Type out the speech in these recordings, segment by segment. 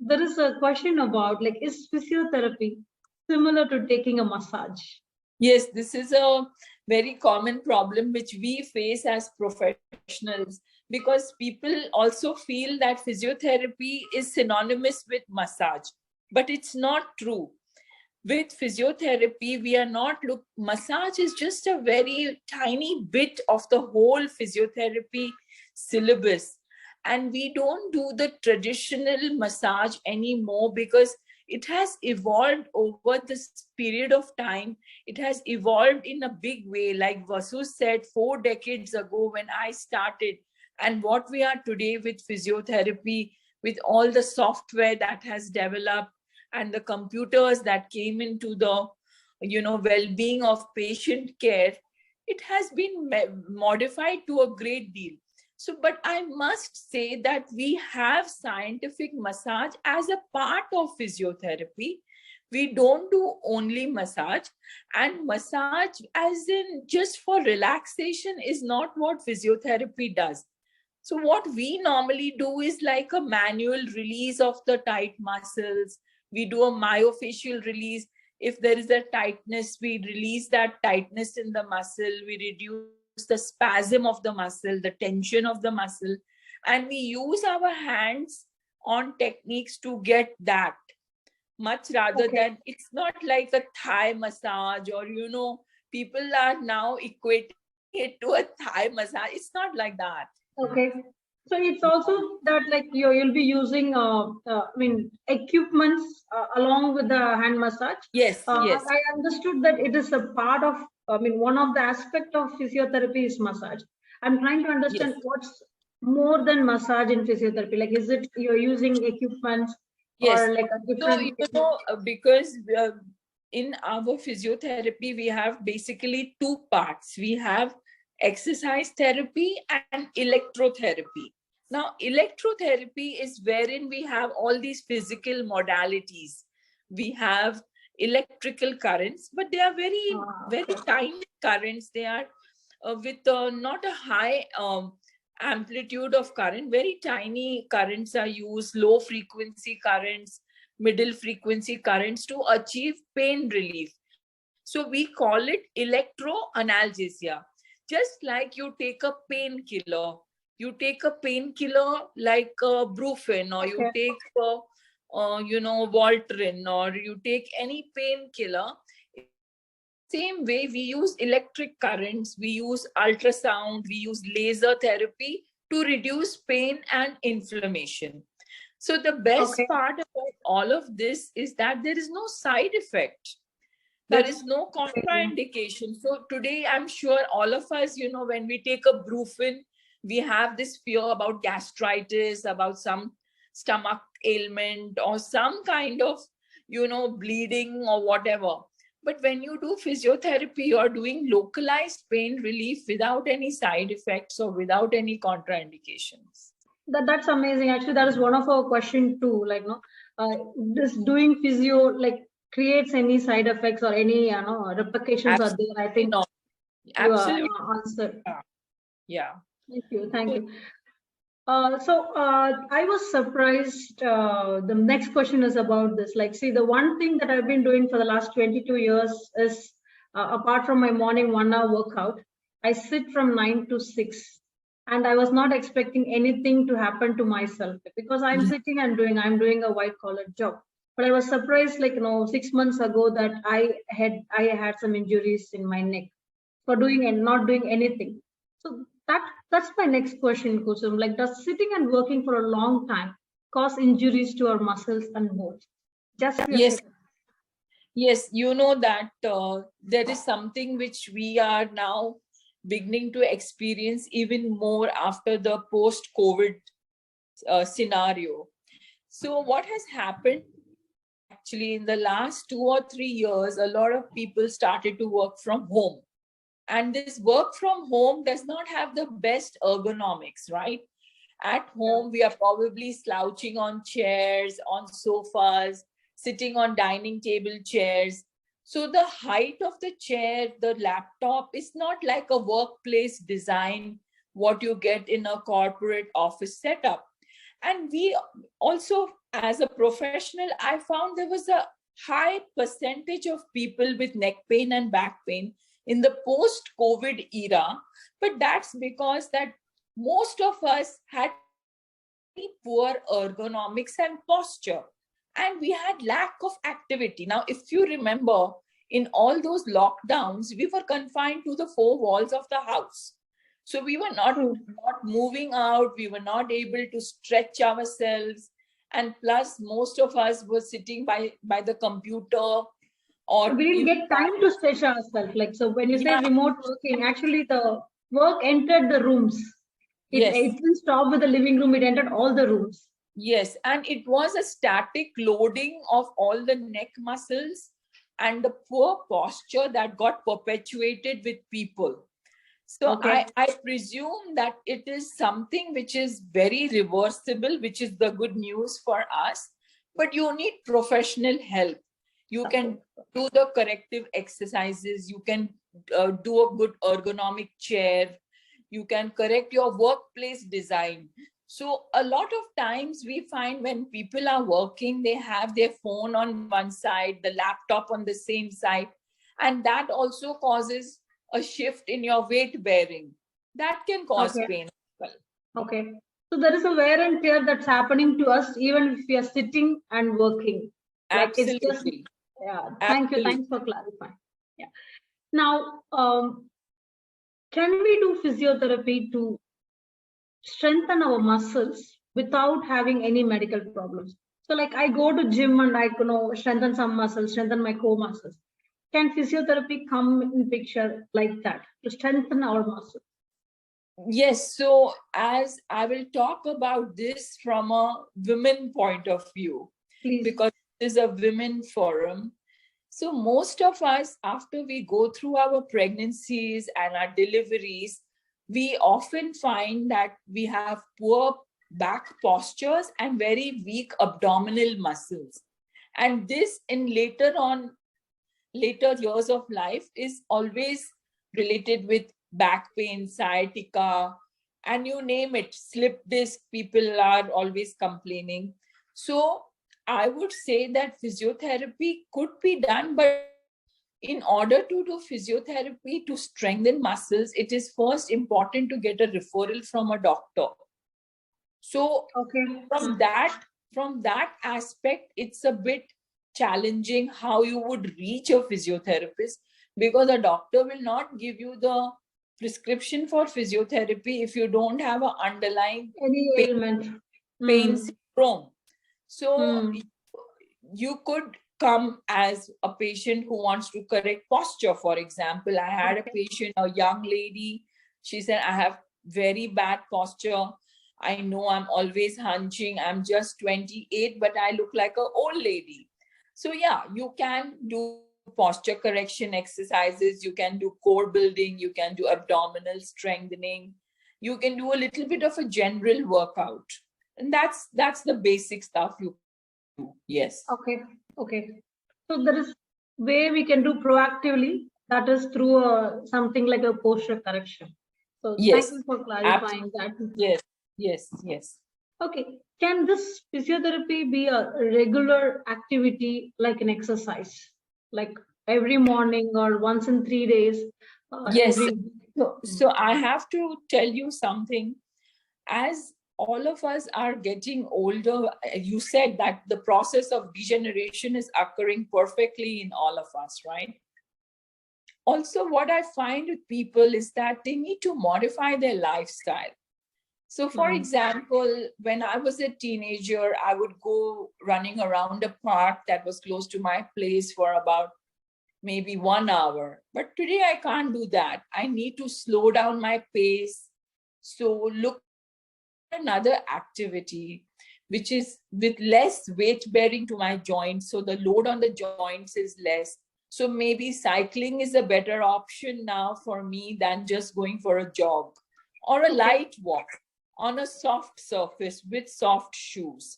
there is a question about like, is physiotherapy similar to taking a massage? Yes, this is a very common problem which we face as professionals, because people also feel that physiotherapy is synonymous with massage, but it's not true. With physiotherapy, we are not massage is just a very tiny bit of the whole physiotherapy syllabus. And we don't do the traditional massage anymore because it has evolved over this period of time. It has evolved in a big way. Like Vasu said, 4 decades ago when I started, and what we are today with physiotherapy, with all the software that has developed and the computers that came into the well-being of patient care, it has been modified to a great deal. So, but I must say that we have scientific massage as a part of physiotherapy. We don't do only massage, and massage as in just for relaxation is not what physiotherapy does. So what we normally do is like a manual release of the tight muscles. We do a myofascial release. If there is a tightness, we release that tightness in the muscle. We reduce the spasm of the muscle, the tension of the muscle. And we use our hands on techniques to get that, much rather than, it's not like a Thai massage or, people are now equating it to a Thai massage. It's not like that. Okay. So it's also that like you'll be using, equipments along with the hand massage. Yes, yes. I understood that it is a part of, one of the aspect of physiotherapy is massage. I'm trying to understand what's more than massage in physiotherapy. Like, is it you're using equipment or like a different? So, because in our physiotherapy, we have basically 2 parts. We have exercise therapy and electrotherapy. Now, electrotherapy is wherein we have all these physical modalities. We have electrical currents, but they are very, very tiny currents. They are with not a high amplitude of current. Very tiny currents are used, low frequency currents, middle frequency currents to achieve pain relief. So we call it electroanalgesia. Just like you take a painkiller, like Brufen, or you take, Voltaren, or you take any painkiller. Same way, we use electric currents, we use ultrasound, we use laser therapy to reduce pain and inflammation. So the best part about all of this is that there is no side effect. There is no contraindication. So today, I'm sure all of us, when we take a Brufen, we have this fear about gastritis, about some stomach ailment or some kind of, bleeding or whatever. But when you do physiotherapy, you're doing localized pain relief without any side effects or without any contraindications. That's amazing. Actually, that is one of our questions too. Like, this doing physio, like, creates any side effects or any repercussions are there? I think absolutely answered. Yeah. Thank you. So I was surprised. The next question is about this. Like, see, the one thing that I've been doing for the last 22 years is, apart from my morning 1 hour workout, I sit from 9 to 6. And I was not expecting anything to happen to myself because I'm sitting and I'm doing a white collar job. But I was surprised, like, 6 months ago that I had some injuries in my neck for doing and not doing anything. So that's my next question, Kusum. Like, does sitting and working for a long time cause injuries to our muscles and bones? Yes, you know that there is something which we are now beginning to experience even more after the post-COVID scenario. So what has happened actually in the last 2 or 3 years, a lot of people started to work from home. And this work from home does not have the best ergonomics, right? At home, we are probably slouching on chairs, on sofas, sitting on dining table chairs. So the height of the chair, the laptop is not like a workplace design, what you get in a corporate office setup. And we also, as a professional, I found there was a high percentage of people with neck pain and back pain in the post-COVID era. But that's because that most of us had poor ergonomics and posture, and we had lack of activity. Now, if you remember, in all those lockdowns, we were confined to the four walls of the house. So we were not moving out, we were not able to stretch ourselves, and plus most of us were sitting by the computer, or we didn't get time to stretch ourselves. Like, so when you say remote working, actually the work entered the rooms. It didn't stop with the living room, it entered all the rooms. Yes, and it was a static loading of all the neck muscles and the poor posture that got perpetuated with people. So I presume that it is something which is very reversible, which is the good news for us, but you need professional help. You can do the corrective exercises, you can do a good ergonomic chair, you can correct your workplace design. So a lot of times we find when people are working, they have their phone on one side, the laptop on the same side, and that also causes a shift in your weight bearing. That can cause pain as well. Okay. So there is a wear and tear that's happening to us even if we are sitting and working. Like Absolutely. It's just, thank you. Thanks for clarifying. Yeah. Now, can we do physiotherapy to strengthen our muscles without having any medical problems? So like I go to gym and I strengthen some muscles, strengthen my core muscles. Can physiotherapy come in picture like that to strengthen our muscles? Yes, so as I will talk about this from a women point of view, because this is a women forum. So most of us, after we go through our pregnancies and our deliveries, we often find that we have poor back postures and very weak abdominal muscles. And this in later years of life is always related with back pain, sciatica, and you name it, slip disc, people are always complaining. So I would say that physiotherapy could be done, but in order to do physiotherapy to strengthen muscles, it is first important to get a referral from a doctor. So from that aspect, it's a bit challenging how you would reach a physiotherapist, because a doctor will not give you the prescription for physiotherapy if you don't have an underlying pain syndrome. So you could come as a patient who wants to correct posture. For example, I had a patient, a young lady. She said, I have very bad posture. I know I'm always hunching. I'm just 28, but I look like an old lady. So yeah, you can do posture correction exercises. You can do core building. You can do abdominal strengthening. You can do a little bit of a general workout. And that's the basic stuff you do. Yes. Okay. So there is way we can do proactively. That is through something like a posture correction. So thank you for clarifying that. Yes. Okay. Can this physiotherapy be a regular activity like an exercise? Like every morning or once in 3 days? Yes. So I have to tell you something. As all of us are getting older, you said that the process of degeneration is occurring perfectly in all of us, right? Also, what I find with people is that they need to modify their lifestyle. So for example, when I was a teenager, I would go running around a park that was close to my place for about maybe 1 hour. But today I can't do that. I need to slow down my pace. So look at another activity, which is with less weight bearing to my joints. So the load on the joints is less. So maybe cycling is a better option now for me than just going for a jog or a light walk on a soft surface with soft shoes.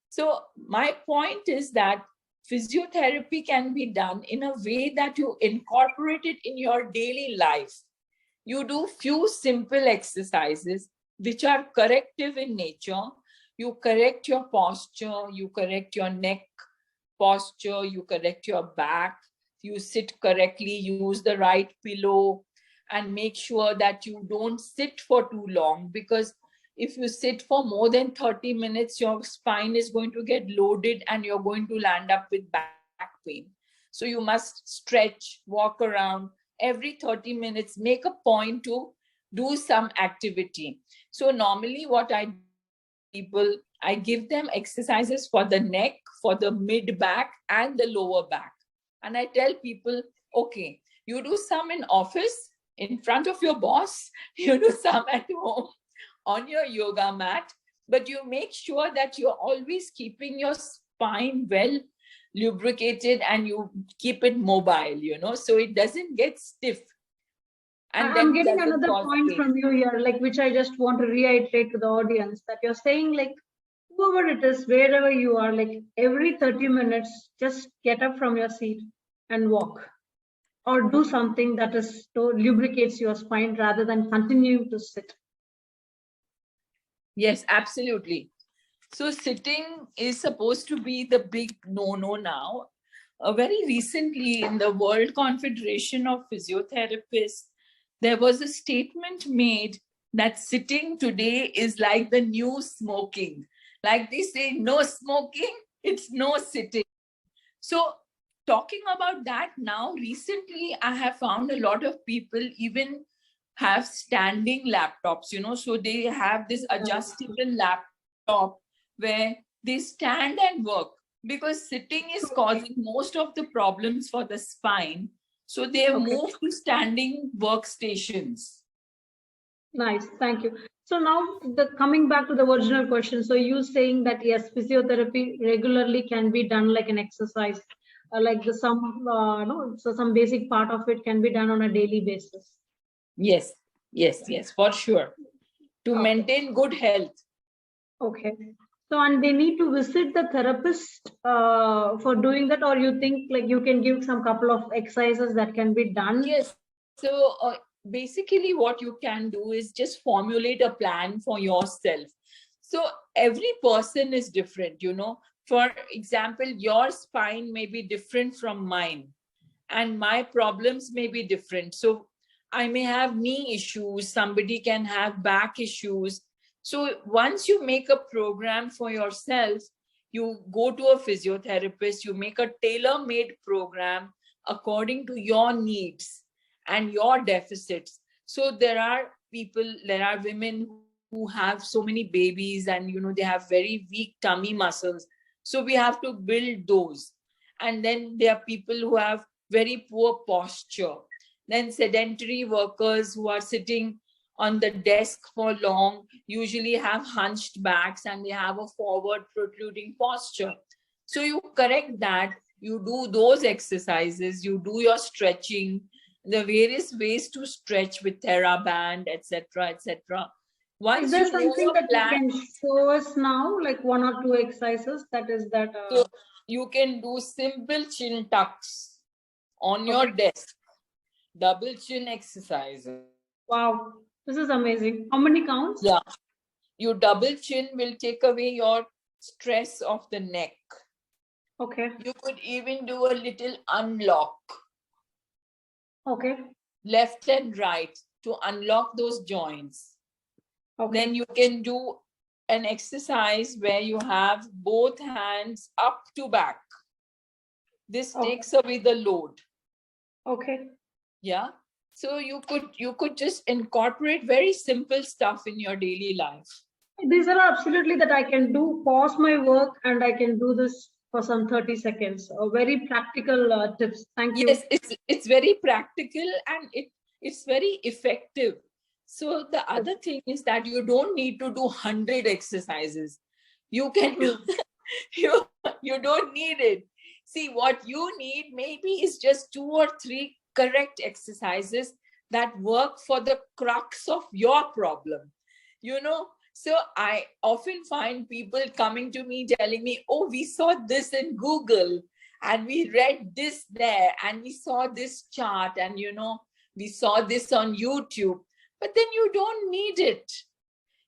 So my point is that physiotherapy can be done in a way that you incorporate it in your daily life. You do few simple exercises which are corrective in nature. You correct your posture, you correct your neck posture, you correct your back, you sit correctly, use the right pillow, and make sure that you don't sit for too long, because if you sit for more than 30 minutes, your spine is going to get loaded and you're going to land up with back pain. So you must stretch, walk around every 30 minutes, make a point to do some activity. So normally what I do people, I give them exercises for the neck, for the mid back and the lower back. And I tell people, okay, you do some in office in front of your boss, you do some at home on your yoga mat, but you make sure that you're always keeping your spine well lubricated and you keep it mobile, so it doesn't get stiff and I'm then getting doesn't another cause point pain. from you here, like which I just want to reiterate to the audience, that you're saying like whoever it is, wherever you are, like every 30 minutes, just get up from your seat and walk or do something that is to lubricates your spine rather than continuing to sit. Yes, absolutely. So sitting is supposed to be the big no-no now. Very recently in the World Confederation of Physiotherapists, there was a statement made that sitting today is like the new smoking. Like they say, no smoking, it's no sitting. So talking about that now, recently I have found a lot of people even have standing laptops, so they have this adjustable laptop where they stand and work, because sitting is causing most of the problems for the spine. So they have Okay. moved to standing workstations. Nice, thank you. So now coming back to the original question. So you saying that yes, physiotherapy regularly can be done like an exercise, like so some basic part of it can be done on a daily basis. Yes, yes, for sure. To Okay. maintain good health. Okay. So, and they need to visit the therapist for doing that, or you think like you can give some couple of exercises that can be done? Yes. So basically, what you can do is just formulate a plan for yourself. So every person is different, For example, your spine may be different from mine, and my problems may be different. So I may have knee issues, somebody can have back issues. So once you make a program for yourself, you go to a physiotherapist, you make a tailor-made program according to your needs and your deficits. So there are women who have so many babies and they have very weak tummy muscles. So we have to build those. And then there are people who have very poor posture. Then sedentary workers who are sitting on the desk for long usually have hunched backs and they have a forward protruding posture. So you correct that, you do those exercises, you do your stretching, the various ways to stretch with TheraBand, etc., etc. Is Once there you know something your that you plan, can show us now, like one or two exercises? That is that. so you can do simple chin tucks on your Okay. desk, double chin exercises. Wow, this is amazing. How many counts? Yeah, your double chin will take away your stress of the neck. Okay. You could even do a little unlock, Okay. left and right, to unlock those joints. Okay. Then you can do an exercise where you have both hands up to back. This Okay. takes away the load. Okay. Yeah. So you could just incorporate very simple stuff in your daily life. These are absolutely that I can do, pause my work, and I can do this for some 30 seconds. Very practical tips. Thank you. Yes, it's very practical and it's very effective. So the other thing is that you don't need to do 100 exercises. You can do, True. you you don't need it. See, what you need maybe is just 2 or 3 correct exercises that work for the crux of your problem. So I often find people coming to me telling me, oh, we saw this in Google and we read this there and we saw this chart and we saw this on YouTube, but then you don't need it.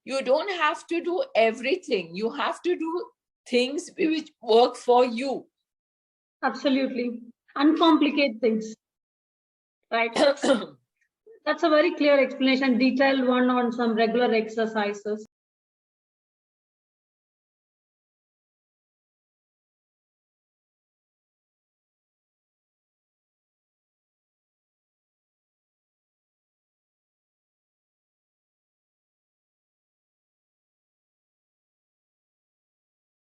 You don't have to do everything. You have to do things which work for you. Absolutely. Uncomplicate things, right? That's a very clear explanation, detailed one on some regular exercises.